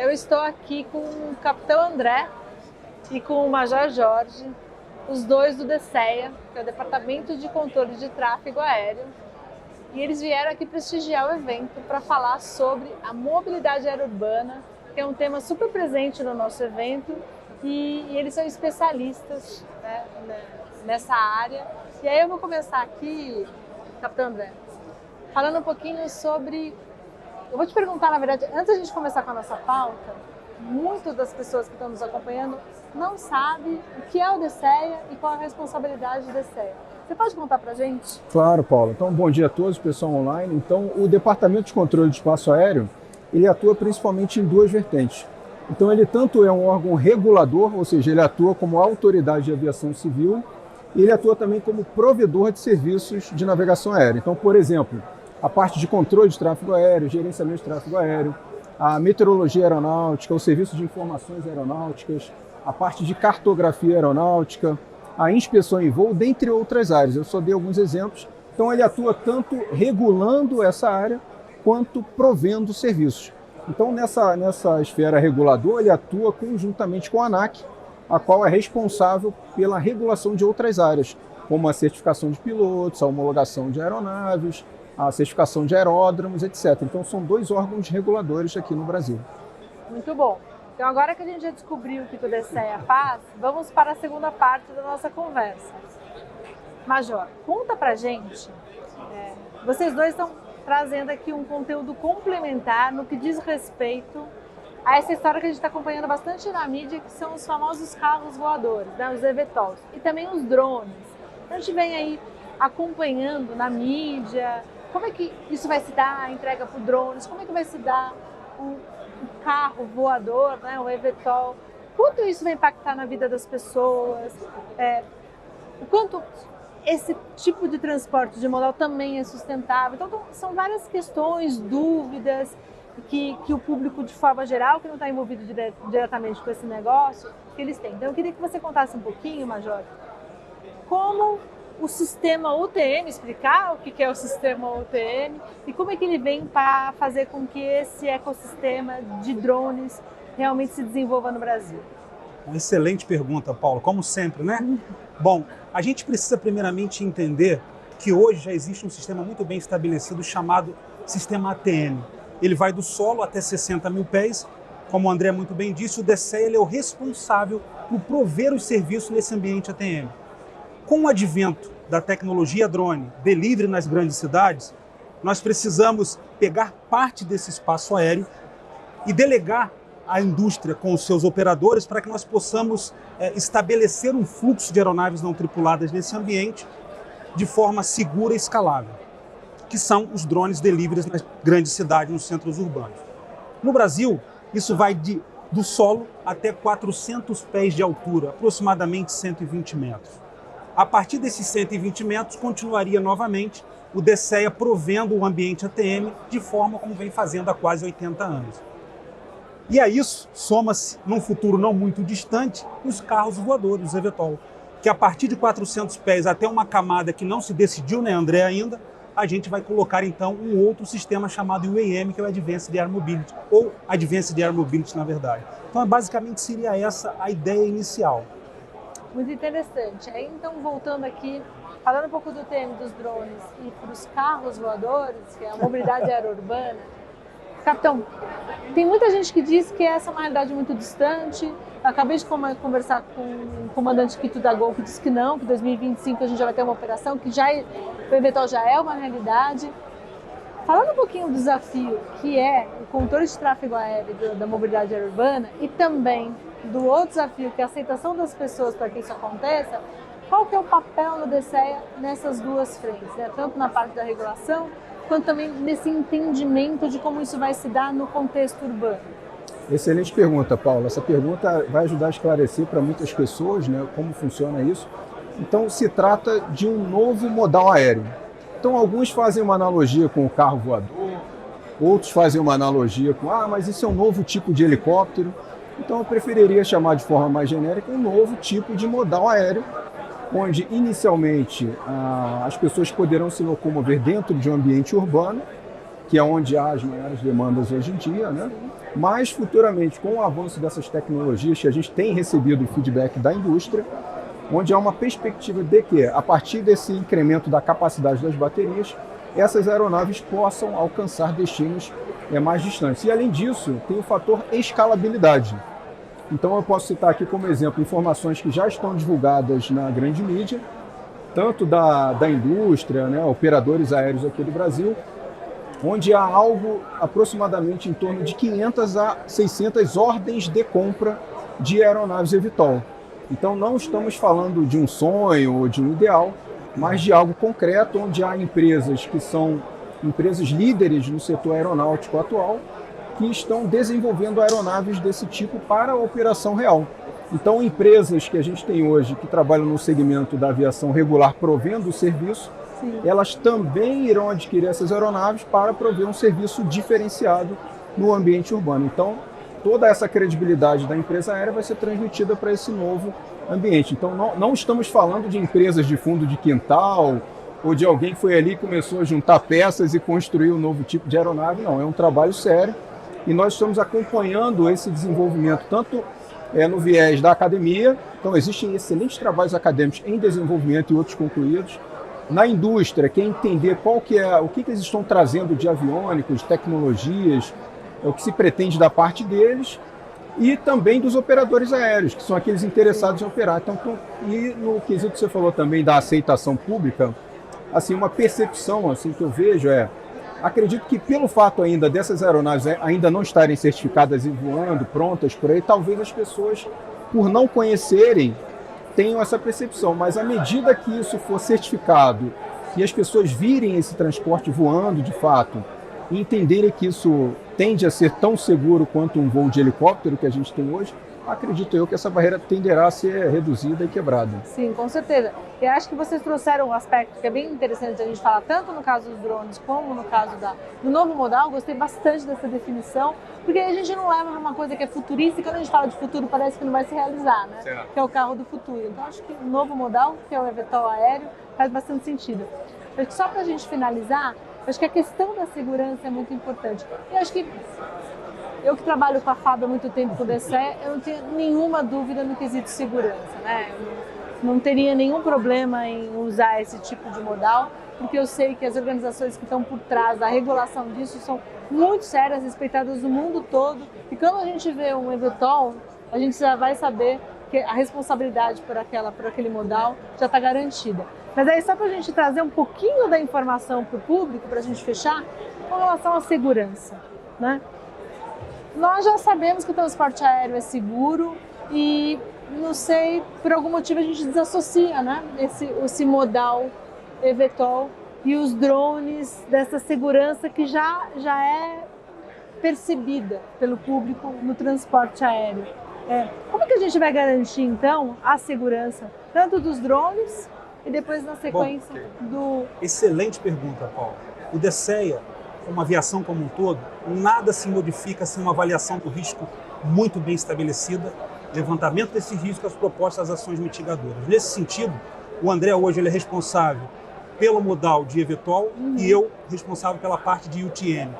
eu estou aqui com o Capitão André e com o Major Jorge, os dois do DCEA, que é o Departamento de Controle de Tráfego Aéreo, e eles vieram aqui prestigiar o evento para falar sobre a mobilidade aérea urbana, que é um tema super presente no nosso evento, e eles são especialistas, né, nessa área. E aí eu vou começar aqui, Capitão André, falando um pouquinho sobre... Eu vou te perguntar, na verdade, antes da gente começar com a nossa pauta, muitas das pessoas que estão nos acompanhando não sabem o que é o DCEA e qual é a responsabilidade do DCEA. Você pode contar pra gente? Claro, Paulo. Então, bom dia a todos, pessoal online. Então, o Departamento de Controle de Espaço Aéreo, ele atua principalmente em duas vertentes. Então, ele tanto é um órgão regulador, ou seja, ele atua como autoridade de aviação civil, e ele atua também como provedor de serviços de navegação aérea. Então, por exemplo, a parte de controle de tráfego aéreo, gerenciamento de tráfego aéreo, a meteorologia aeronáutica, o serviço de informações aeronáuticas, a parte de cartografia aeronáutica, a inspeção em voo, dentre outras áreas. Eu só dei alguns exemplos. Então, ele atua tanto regulando essa área, quanto provendo serviços. Então, nessa esfera reguladora, ele atua conjuntamente com a ANAC, a qual é responsável pela regulação de outras áreas, como a certificação de pilotos, a homologação de aeronaves, a certificação de aeródromos, etc. Então, são dois órgãos reguladores aqui no Brasil. Muito bom. Então, agora que a gente já descobriu o que o DCEA faz, vamos para a segunda parte da nossa conversa. Major, conta pra gente, vocês dois estão trazendo aqui um conteúdo complementar no que diz respeito a essa história que a gente está acompanhando bastante na mídia, que são os famosos carros voadores, né, os eVTOLs, e também os drones. A gente vem aí acompanhando na mídia, como é que isso vai se dar, a entrega por drones, como é que vai se dar o carro voador, né, o eVTOL, quanto isso vai impactar na vida das pessoas, o quanto esse tipo de transporte de modal também é sustentável. Então, são várias questões, dúvidas que o público, de forma geral, que não está envolvido diretamente com esse negócio, que eles têm. Então, eu queria que você contasse um pouquinho, Major, como o sistema UTM, explicar o que é o sistema UTM e como é que ele vem para fazer com que esse ecossistema de drones realmente se desenvolva no Brasil. Uma excelente pergunta, Paulo, como sempre, né? Bom, a gente precisa primeiramente entender que hoje já existe um sistema muito bem estabelecido chamado sistema ATM. Ele vai do solo até 60 mil pés, como o André muito bem disse, o DCEA ele é o responsável por prover os serviços nesse ambiente ATM. Com o advento da tecnologia drone delivery nas grandes cidades, nós precisamos pegar parte desse espaço aéreo e delegar à indústria com os seus operadores para que nós possamos estabelecer um fluxo de aeronaves não tripuladas nesse ambiente de forma segura e escalável, que são os drones delivery nas grandes cidades, nos centros urbanos. No Brasil, isso vai do solo até 400 pés de altura, aproximadamente 120 metros. A partir desses 120 metros, continuaria novamente o DCEA provendo o ambiente ATM de forma como vem fazendo há quase 80 anos. E a isso soma-se, num futuro não muito distante, os carros voadores, os eVTOL, que a partir de 400 pés até uma camada que não se decidiu, né, André, ainda, a gente vai colocar então um outro sistema chamado UAM, que é o Advanced Air Mobility, ou Advanced Air Mobility, na verdade. Então, basicamente, seria essa a ideia inicial. Muito interessante. Aí, então, voltando aqui, falando um pouco do tema dos drones e para os carros voadores, que é a mobilidade aérea urbana, Capitão, tem muita gente que diz que essa é uma realidade muito distante. Eu acabei de conversar com o comandante Quito da Gol, que disse que não, que em 2025 a gente já vai ter uma operação, que o eVTOL já é uma realidade. Falando um pouquinho do desafio, que é o controle de tráfego aéreo da mobilidade aérea urbana, e também do outro desafio, que é a aceitação das pessoas para que isso aconteça, qual que é o papel no DCEA nessas duas frentes, né? Tanto na parte da regulação, quanto também nesse entendimento de como isso vai se dar no contexto urbano? Excelente pergunta, Paulo. Essa pergunta vai ajudar a esclarecer para muitas pessoas, né, como funciona isso. Então, se trata de um novo modal aéreo. Então, alguns fazem uma analogia com o carro voador, outros fazem uma analogia com, mas isso é um novo tipo de helicóptero. Então, eu preferiria chamar de forma mais genérica um novo tipo de modal aéreo, onde inicialmente as pessoas poderão se locomover dentro de um ambiente urbano que é onde há as maiores demandas hoje em dia, né? Mas futuramente, com o avanço dessas tecnologias, que a gente tem recebido feedback da indústria, onde há uma perspectiva de que, a partir desse incremento da capacidade das baterias, essas aeronaves possam alcançar destinos mais distantes. E, além disso, tem o fator escalabilidade. Então, eu posso citar aqui como exemplo informações que já estão divulgadas na grande mídia, tanto da indústria, né, operadores aéreos aqui do Brasil, onde há algo aproximadamente em torno de 500 a 600 ordens de compra de aeronaves eVTOL. Então, não estamos falando de um sonho ou de um ideal, mas de algo concreto, onde há empresas que são empresas líderes no setor aeronáutico atual, que estão desenvolvendo aeronaves desse tipo para a operação real. Então, empresas que a gente tem hoje que trabalham no segmento da aviação regular provendo o serviço, sim, elas também irão adquirir essas aeronaves para prover um serviço diferenciado no ambiente urbano. Então, toda essa credibilidade da empresa aérea vai ser transmitida para esse novo ambiente. Então, não estamos falando de empresas de fundo de quintal ou de alguém que foi ali e começou a juntar peças e construir um novo tipo de aeronave. Não, é um trabalho sério e nós estamos acompanhando esse desenvolvimento tanto no viés da academia. Então, existem excelentes trabalhos acadêmicos em desenvolvimento e outros concluídos. Na indústria, quer entender o que eles estão trazendo de aviônicos, tecnologias, o que se pretende da parte deles, e também dos operadores aéreos, que são aqueles interessados em operar. Então, e no quesito que você falou também da aceitação pública, assim, uma percepção assim, que eu vejo acredito que pelo fato ainda dessas aeronaves ainda não estarem certificadas e voando, prontas por aí, talvez as pessoas, por não conhecerem, tenham essa percepção. Mas à medida que isso for certificado e as pessoas virem esse transporte voando de fato, e entenderem que isso tende a ser tão seguro quanto um voo de helicóptero que a gente tem hoje, acredito eu que essa barreira tenderá a ser reduzida e quebrada. Sim, com certeza. Eu acho que vocês trouxeram um aspecto que é bem interessante a gente falar, tanto no caso dos drones como no caso do novo modal. Gostei bastante dessa definição, porque a gente não leva numa coisa que é futurista, e quando a gente fala de futuro parece que não vai se realizar, né? Certo. Que é o carro do futuro. Então acho que o novo modal, que é o eVTOL aéreo, faz bastante sentido. Acho que só para a gente finalizar, acho que a questão da segurança é muito importante. Eu acho que eu que trabalho com a FAB há muito tempo com o DCE, eu não tenho nenhuma dúvida no quesito segurança, né? Eu não teria nenhum problema em usar esse tipo de modal, porque eu sei que as organizações que estão por trás da regulação disso são muito sérias, respeitadas no mundo todo, e quando a gente vê um eVTOL, a gente já vai saber que a responsabilidade por aquele modal já está garantida. Mas aí só para a gente trazer um pouquinho da informação para o público, para a gente fechar, com relação à segurança, né? Nós já sabemos que o transporte aéreo é seguro e, não sei, por algum motivo a gente desassocia, né? Esse modal eVTOL e os drones dessa segurança que já é percebida pelo público no transporte aéreo. Como que a gente vai garantir, então, a segurança tanto dos drones e depois na sequência do... Excelente pergunta, Paulo. O DCEA, como aviação como um todo, nada se modifica sem uma avaliação do risco muito bem estabelecida, levantamento desse risco, as propostas, as ações mitigadoras. Nesse sentido, o André hoje ele é responsável pelo modal de eVTOL e eu responsável pela parte de UTM.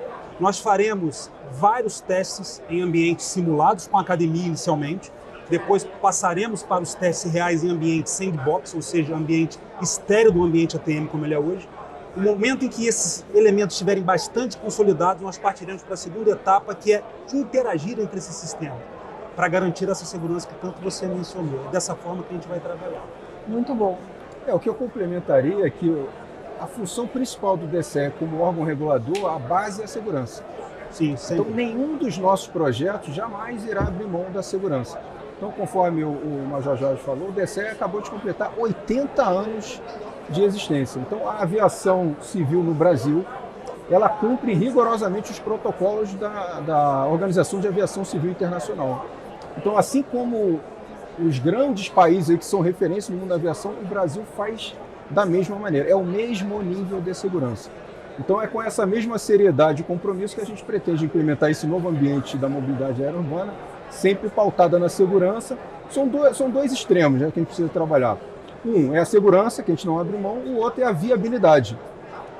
Nós faremos vários testes em ambientes simulados com a academia inicialmente, depois passaremos para os testes reais em ambiente sandbox, ou seja, ambiente estéreo do ambiente ATM como ele é hoje. No momento em que esses elementos estiverem bastante consolidados, nós partiremos para a segunda etapa, que é interagir entre esses sistemas, para garantir essa segurança que tanto você mencionou. É dessa forma que a gente vai trabalhar. Muito bom. O que eu complementaria é que a função principal do DCE como órgão regulador, a base é a segurança. Sim, então, nenhum dos nossos projetos jamais irá abrir mão da segurança. Então, conforme o Major Jorge falou, o DCE acabou de completar 80 anos de existência. Então, a aviação civil no Brasil, ela cumpre rigorosamente os protocolos da Organização de Aviação Civil Internacional. Então, assim como os grandes países que são referência no mundo da aviação, o Brasil faz da mesma maneira. É o mesmo nível de segurança. Então, é com essa mesma seriedade e compromisso que a gente pretende implementar esse novo ambiente da mobilidade aérea urbana, sempre pautada na segurança. São dois extremos, né, que a gente precisa trabalhar. Um é a segurança, que a gente não abre mão, o outro é a viabilidade.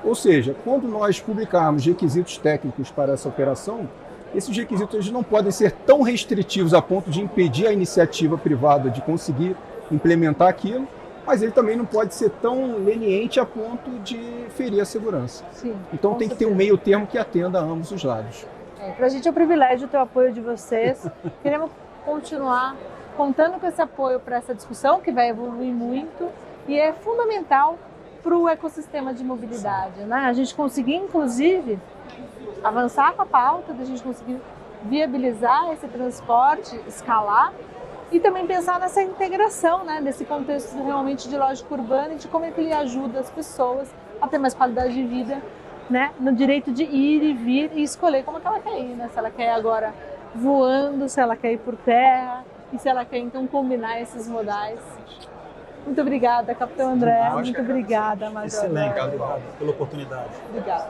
Ou seja, quando nós publicarmos requisitos técnicos para essa operação, esses requisitos eles não podem ser tão restritivos a ponto de impedir a iniciativa privada de conseguir implementar aquilo, mas ele também não pode ser tão leniente a ponto de ferir a segurança. Sim, então tem que ter um meio termo que atenda a ambos os lados. Para a gente é um privilégio ter o apoio de vocês. Queremos continuar contando com esse apoio para essa discussão, que vai evoluir muito e é fundamental para o ecossistema de mobilidade, né? A gente conseguir, inclusive, avançar com a pauta, da gente conseguir viabilizar esse transporte, escalar e também pensar nessa integração, né? Nesse contexto realmente de lógica urbana e de como é que ele ajuda as pessoas a ter mais qualidade de vida, né? No direito de ir e vir e escolher como é que ela quer ir, né? Se ela quer ir agora voando, se ela quer ir por terra e se ela quer então combinar esses modais. Muito obrigada, Capitão André. Muito obrigada, Major. Excelente, obrigado pela oportunidade. Obrigada.